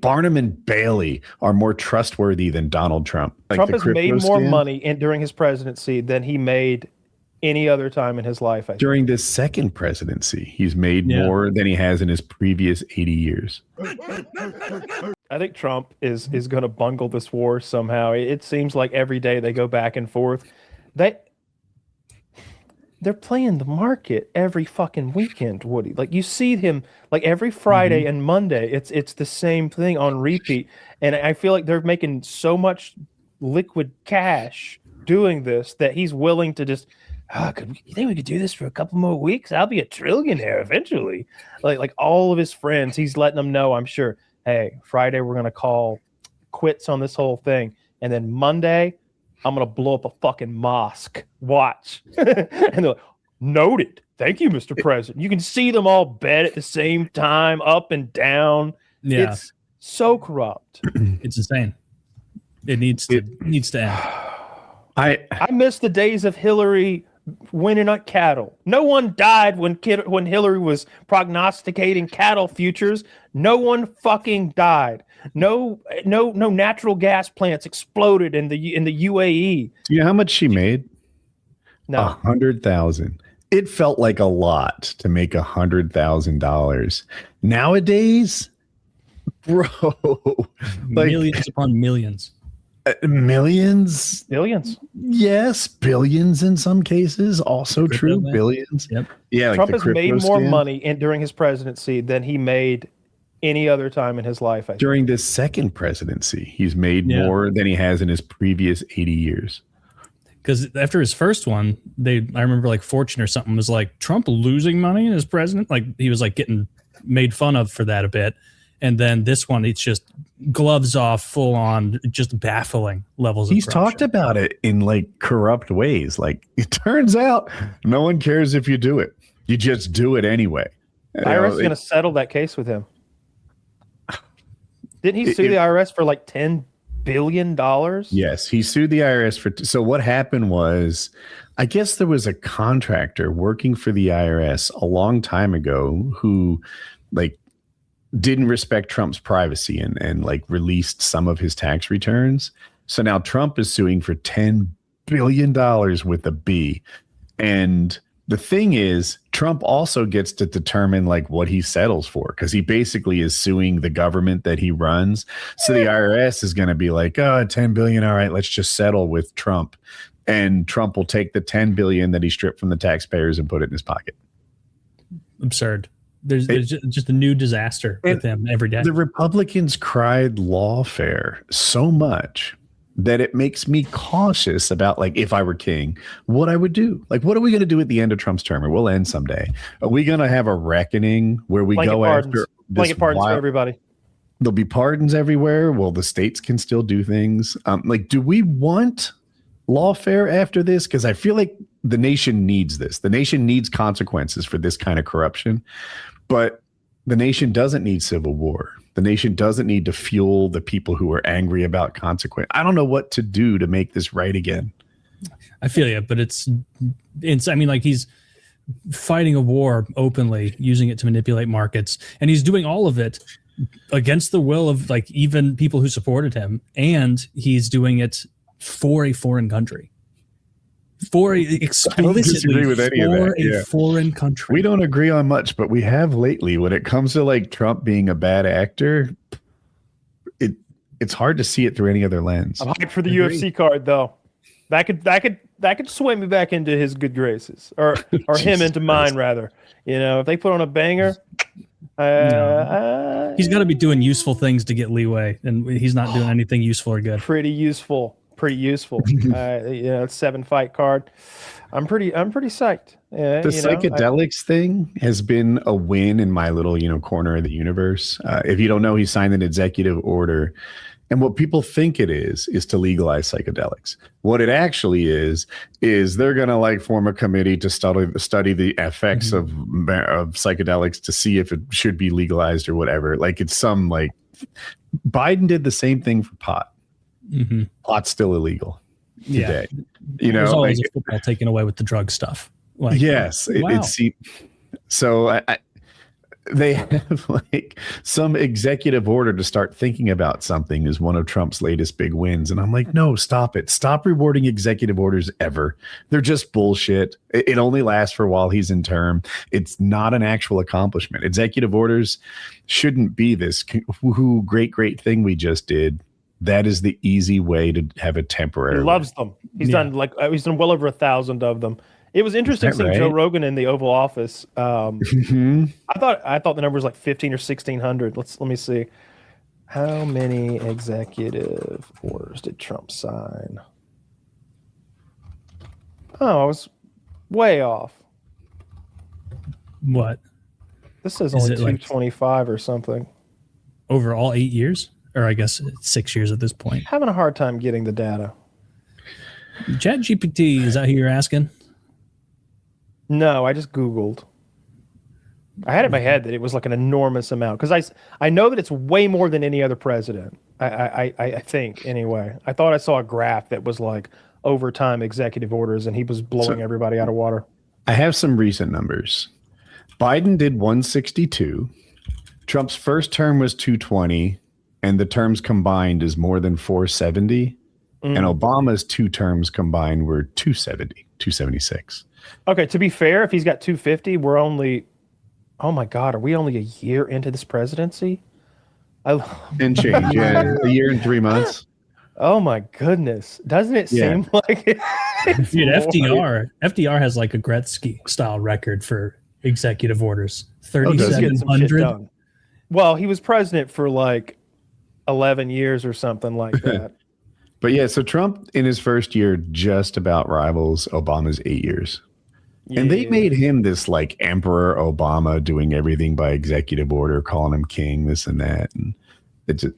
Barnum and Bailey are more trustworthy than Donald Trump. Like Trump has made more money during his presidency than he made any other time in his life. During this second presidency, he's made more than he has in his previous 80 years. I think Trump is going to bungle this war somehow. It seems like every day they go back and forth. They're playing the market every fucking weekend, Woody. Like you see him like every Friday and Monday. It's the same thing on repeat. And I feel like they're making so much liquid cash doing this that he's willing to just you think we could do this for a couple more weeks? I'll be a trillionaire eventually. Like all of his friends, he's letting them know, I'm sure, hey, Friday we're gonna call quits on this whole thing. And then Monday, I'm going to blow up a fucking mosque. Watch. And they're like, noted. Thank you, Mr. President. You can see them all bed at the same time, up and down. Yeah. It's so corrupt. It's insane. It needs to end. I miss the days of Hillary winning on cattle. No one died when Hillary was prognosticating cattle futures. No one fucking died. No natural gas plants exploded in the UAE. Do you know how much she made? No. 100,000. It felt like a lot to make $100,000. Nowadays, bro, like millions upon millions. Millions? Billions. Yes, billions in some cases. Also true, billions. Yep. Yeah, Trump has made more money during his presidency than he made any other time in his life. During this second presidency, he's made more than he has in his previous 80 years. Because after his first one, I remember like Fortune or something was like, Trump losing money as president? Like he was like getting made fun of for that a bit. And then this one, it's just gloves off, full on, just baffling levels of corruption. He's talked about it in like corrupt ways. Like it turns out no one cares if you do it. You just do it anyway. IRS is going to settle that case with him. Didn't he sue the IRS for like $10 billion? Yes, he sued the IRS for. So what happened was, I guess there was a contractor working for the IRS a long time ago who like didn't respect Trump's privacy and like released some of his tax returns. So now Trump is suing for $10 billion with a B. And the thing is, Trump also gets to determine like what he settles for, because he basically is suing the government that he runs. So the IRS is going to be like, oh, 10 billion. All right, let's just settle with Trump. And Trump will take the 10 billion that he stripped from the taxpayers and put it in his pocket. Absurd. There's just a new disaster with him every day. The Republicans cried lawfare so much that it makes me cautious about, like, if I were king, what I would do. Like, what are we going to do at the end of Trump's term? It will end someday. Are we going to have a reckoning where we go after blanket pardons for everybody? There'll be pardons everywhere. Well, the states can still do things. Like, do we want lawfare after this? Because I feel like the nation needs this. The nation needs consequences for this kind of corruption. But the nation doesn't need civil war. The nation doesn't need to fuel the people who are angry about consequence. I don't know what to do to make this right again. I feel you, but it's I mean, like, he's fighting a war openly, using it to manipulate markets, and he's doing all of it against the will of like even people who supported him, and he's doing it for a foreign country. Explicitly with any of that. Foreign country. We don't agree on much, but we have lately. When it comes to like Trump being a bad actor, it's hard to see it through any other lens. I'm hyped for the UFC card though. That could sway me back into his good graces, or him into mine rather. You know, if they put on a banger, he's got to be doing useful things to get leeway, and he's not doing anything useful or good. Pretty useful. 7-fight card. I'm pretty psyched. The psychedelics thing has been a win in my little, corner of the universe. If you don't know, he signed an executive order, and what people think it is to legalize psychedelics. What it actually is they're going to like form a committee to study the effects of psychedelics to see if it should be legalized or whatever. Like, it's some like Biden did the same thing for pot. Mm-hmm. Pot's still illegal today. Yeah. There's always a football taken away with the drug stuff. Like, yes. wow. So they have like some executive order to start thinking about something is one of Trump's latest big wins. And I'm like, no, stop it. Stop rewarding executive orders ever. They're just bullshit. It only lasts for while he's in term. It's not an actual accomplishment. Executive orders shouldn't be this great thing we just did. That is the easy way to have a temporary. He loves them. He's done well over 1,000 of them. It was interesting seeing Joe Rogan in the Oval Office. I thought the number was like 1,500 or 1,600. Let me see. How many executive orders did Trump sign? Oh, I was way off. What? This says only 225 or something. Over all 8 years? Or I guess 6 years at this point. Having a hard time getting the data. ChatGPT, is that who you're asking? No, I just Googled. I had it in my head that it was like an enormous amount because I know that it's way more than any other president. I think anyway. I thought I saw a graph that was like overtime executive orders and he was blowing everybody out of water. I have some recent numbers. Biden did 162. Trump's first term was 220, and the terms combined is more than 470. And Obama's 2 terms combined were 270, 276. Okay, to be fair, if he's got 250, we're only, oh my God, are we only a year into this presidency? And change, yeah, a year and 3 months. Oh my goodness. Doesn't it seem like it? Dude, FDR has like a Gretzky style record for executive orders. 3,700. Well, he was president for like 11 years or something like that. But yeah, so Trump in his first year just about rivals Obama's 8 years. Yeah. And they made him this like Emperor Obama doing everything by executive order, calling him king, this and that. And it's just,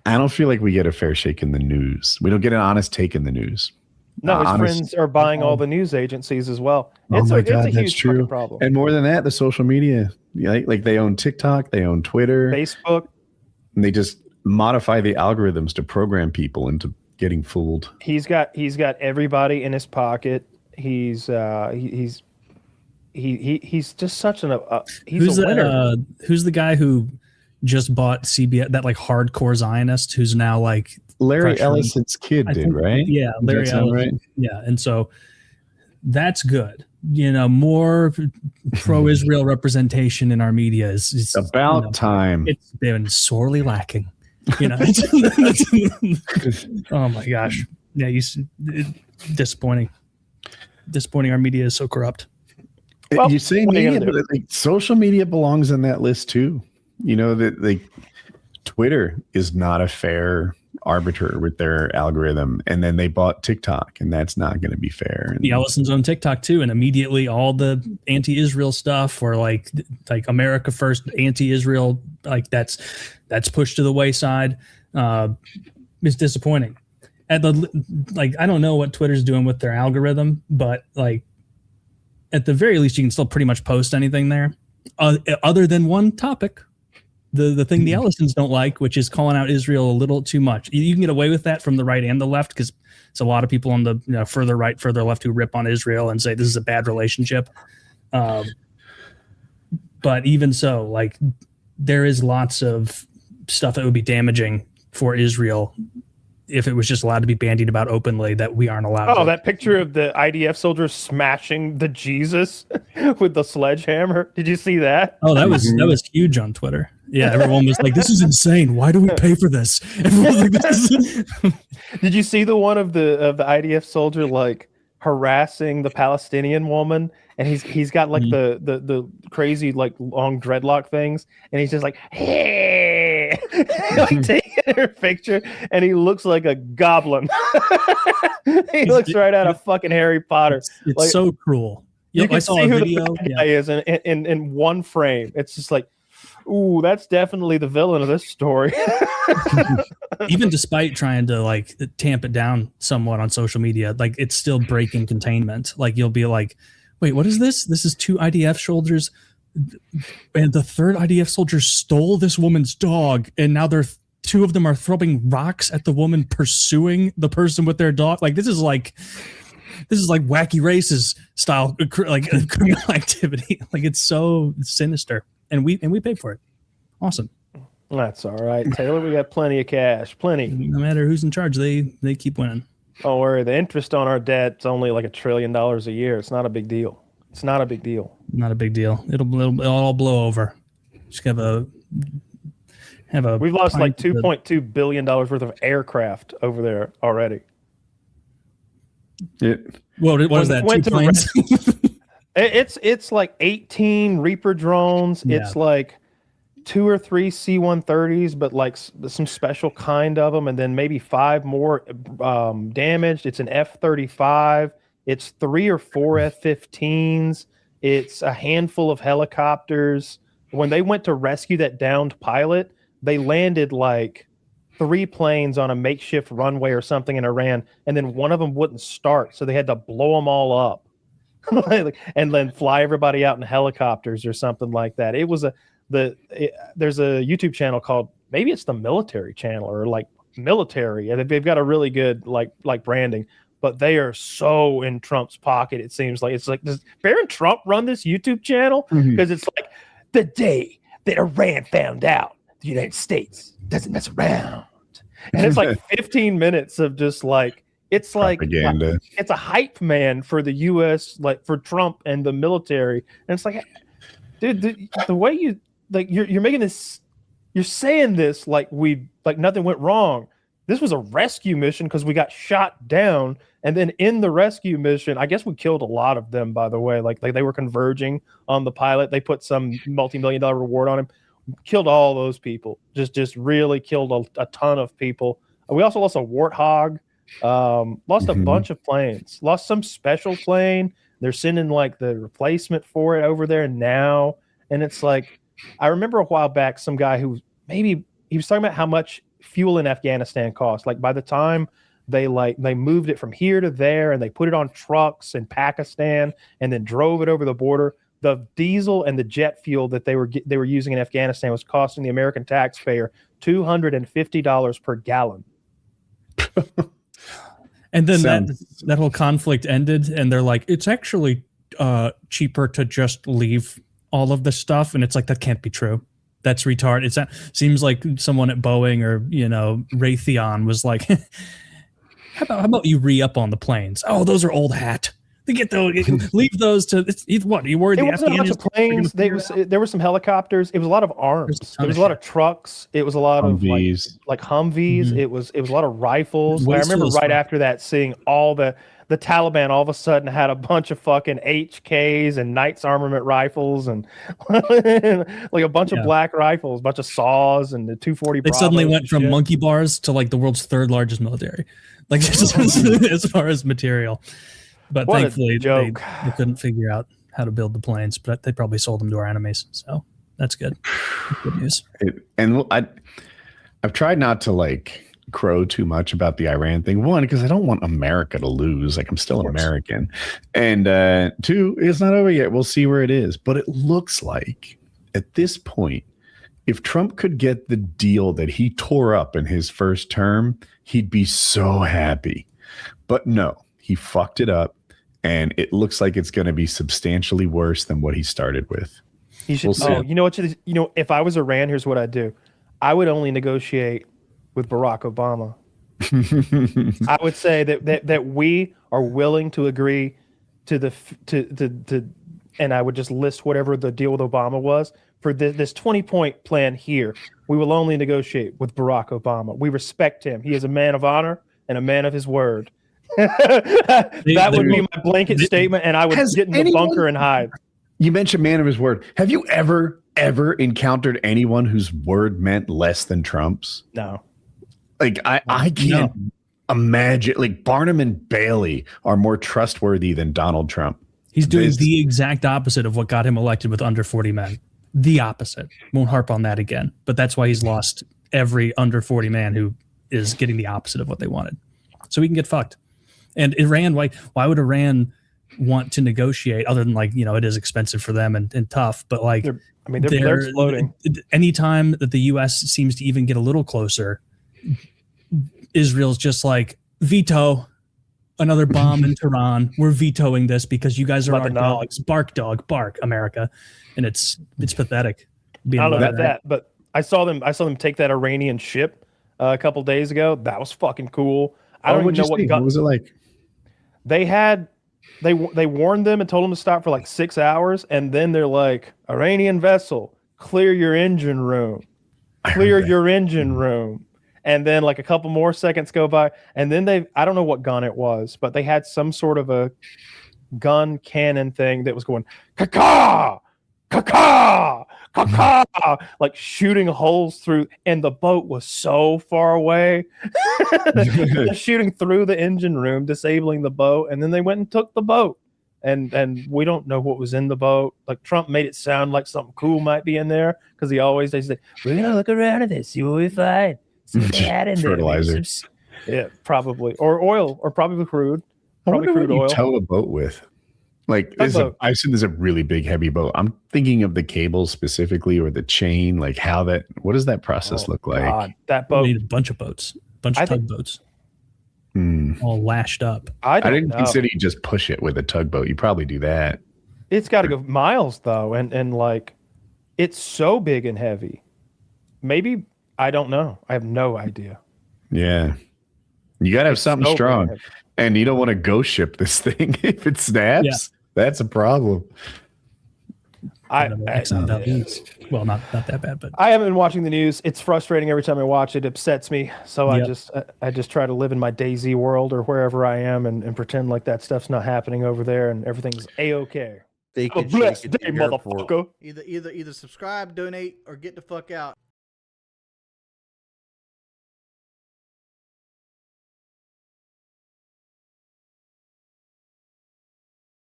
I don't feel like we get a fair shake in the news. We don't get an honest take in the news. No, his friends are buying all the news agencies as well. It's a huge fucking problem. And more than that, the social media, like they own TikTok, they own Twitter, Facebook, and they just modify the algorithms to program people into getting fooled. He's got everybody in his pocket. He's just such an he's a winner. Who's the guy who just bought CBS, that like hardcore Zionist who's now like Larry Ellison's kid did, right? Yeah, Larry Ellison. Right? Yeah, and so that's good. You know, more pro-Israel representation in our media is about time. It's been sorely lacking. You know, oh my gosh, yeah, disappointing. Our media is so corrupt. Well, you say media, but like, social media belongs in that list too. You know that like Twitter is not a fair arbiter with their algorithm, and then they bought TikTok, and that's not going to be fair. And Ellison's on TikTok too, and immediately all the anti-Israel stuff or like America First anti-Israel, like that's pushed to the wayside. It's disappointing. I don't know what Twitter's doing with their algorithm, but like at the very least, you can still pretty much post anything there, other than one topic. The thing the Ellisons don't like, which is calling out Israel a little too much. You can get away with that from the right and the left because it's a lot of people on the further right, further left who rip on Israel and say this is a bad relationship. But even so, like there is lots of stuff that would be damaging for Israel if it was just allowed to be bandied about openly that we aren't allowed to. That picture of the IDF soldiers smashing the Jesus with the sledgehammer. Did you see that? Oh, that was huge on Twitter. Yeah, everyone was like, this is insane. Why do we pay for this? Like, Did you see the one of the IDF soldier like harassing the Palestinian woman? And he's got like the crazy like long dreadlock things, and he's just like, hey, like taking her picture, and he looks like a goblin. He looks right out of fucking Harry Potter. It's like, so cruel. You can see who the bad guy is in one frame. It's just like, ooh, that's definitely the villain of this story. Even despite trying to like tamp it down somewhat on social media, like it's still breaking containment. Like you'll be like, wait, what is this? This is 2 IDF soldiers, and the 3rd IDF soldier stole this woman's dog, and now 2 of them are throwing rocks at the woman pursuing the person with their dog. Like this is like wacky races style, like criminal activity. Like it's so sinister. and we paid for it. Awesome. That's all right, Taylor. We got plenty of cash, plenty. No matter who's in charge, they keep winning. Don't worry. The interest on our debt's only like $1 trillion a year. It's not a big deal. It's not a big deal. Not a big deal. It'll all blow over. Just have a. We've lost like $2.2 billion worth of aircraft over there already. What is that? 2 planes? It's like 18 Reaper drones. Yeah. It's like 2 or 3 C-130s, but like some special kind of them, and then maybe 5 more damaged. It's an F-35. It's 3 or 4 F-15s. It's a handful of helicopters. When they went to rescue that downed pilot, they landed like 3 planes on a makeshift runway or something in Iran, and then one of them wouldn't start, so they had to blow them all up and then fly everybody out in helicopters or something like that. It was there's a YouTube channel called, maybe it's the military channel or like military, and they've got a really good like branding, but they are so in Trump's pocket. It seems like it's like, does Baron Trump run this YouTube channel? Because it's like the day that Iran found out the United States doesn't mess around, and it's like 15 minutes of just like, it's like propaganda. It's a hype man for the U.S., like for Trump and the military, and it's like, dude, the way you like you're making this, you're saying this like nothing went wrong. This was a rescue mission because we got shot down, and then in the rescue mission, I guess we killed a lot of them. By the way, like they were converging on the pilot. They put some multi-million-dollar reward on him. Killed all those people. Just really killed a ton of people. We also lost a Warthog. Lost a bunch of planes. Lost some special plane. They're sending like the replacement for it over there now. And it's like, I remember a while back, some guy who maybe he was talking about how much fuel in Afghanistan cost. Like by the time they moved it from here to there and they put it on trucks in Pakistan and then drove it over the border, the diesel and the jet fuel that they were using in Afghanistan was costing the American taxpayer $250 per gallon. And then that whole conflict ended, and they're like, it's actually cheaper to just leave all of the stuff. And it's like, that can't be true. That's retarded. Seems like someone at Boeing or Raytheon was like, how about you re-up on the planes? Oh, those are old hat. They get those. Leave those to. What are you worried? It wasn't a bunch of planes. There were some helicopters. It was a lot of arms. There was a lot of trucks. It was a lot Humvees. of like Humvees. Mm-hmm. It was a lot of rifles. I remember right after that seeing all the Taliban all of a sudden had a bunch of fucking HKs and Knights Armament rifles and like a bunch of black rifles, a bunch of saws and the 240. They suddenly went from monkey bars to like the world's 3rd largest military, like as far as material. But what thankfully, they couldn't figure out how to build the planes, but they probably sold them to our enemies. So that's good. Good news. I've tried not to like crow too much about the Iran thing. 1, because I don't want America to lose. Like I'm still American. And 2, it's not over yet. We'll see where it is. But it looks like at this point, if Trump could get the deal that he tore up in his first term, he'd be so happy. But no, he fucked it up. And it looks like it's going to be substantially worse than what he started with. You know what? If I was Iran, here's what I'd do. I would only negotiate with Barack Obama. I would say that we are willing to agree to and I would just list whatever the deal with Obama was for this 20-point plan here. We will only negotiate with Barack Obama. We respect him. He is a man of honor and a man of his word. That would be my blanket statement, and I would get in the bunker and hide. You mentioned man of his word. Have you ever encountered anyone whose word meant less than Trump's? No. Like I can't imagine. Like Barnum and Bailey are more trustworthy than Donald Trump. He's doing the exact opposite of what got him elected with under 40 men. The opposite. Won't harp on that again. But that's why he's lost every under 40 man who is getting the opposite of what they wanted. So we can get fucked. And Iran, why would Iran want to negotiate other than it is expensive for them and tough, but they're exploding. Anytime that the U.S. seems to even get a little closer, Israel's just like, veto another bomb in Tehran. We're vetoing this because you guys are our dogs. Bark, dog, bark, America. And it's pathetic. being I don't know about about that, but I saw them take that Iranian ship a couple days ago. That was fucking cool. I don't even know what was it like? They warned them and told them to stop for like 6 hours, and then they're like, Iranian vessel, clear your engine room. Clear your engine room. And then like a couple more seconds go by, and then I don't know what gun it was, but they had some sort of a gun cannon thing that was going caca, caca, caca, like shooting holes through, and the boat was so far away. Shooting through the engine room, disabling the boat, and then they went and took the boat. And we don't know what was in the boat. Like Trump made it sound like something cool might be in there because they say, we're gonna look around at this, see what we find. See what they had in fertilizer. There. Yeah, probably. Or oil, or probably crude. Probably crude oil. You tow a boat with. Like I've seen there's a really big heavy boat. I'm thinking of the cable specifically, or the chain. Like what does that process look like? God, that boat. We need a bunch of boats, tugboats, all lashed up. I didn't consider you just push it with a tugboat. You probably do that. It's got to go miles though, and like it's so big and heavy. Maybe I don't know. I have no idea. Yeah, you gotta have something strong, and you don't want to ghost ship this thing if it snaps. Yeah. That's a problem. Well, not that bad, but I haven't been watching the news. It's frustrating every time I watch it. It upsets me. So I just try to live in my DayZ world or wherever I am and pretend like that stuff's not happening over there and everything's a-okay. Have a blessed day, motherfucker. Either subscribe, donate, or get the fuck out.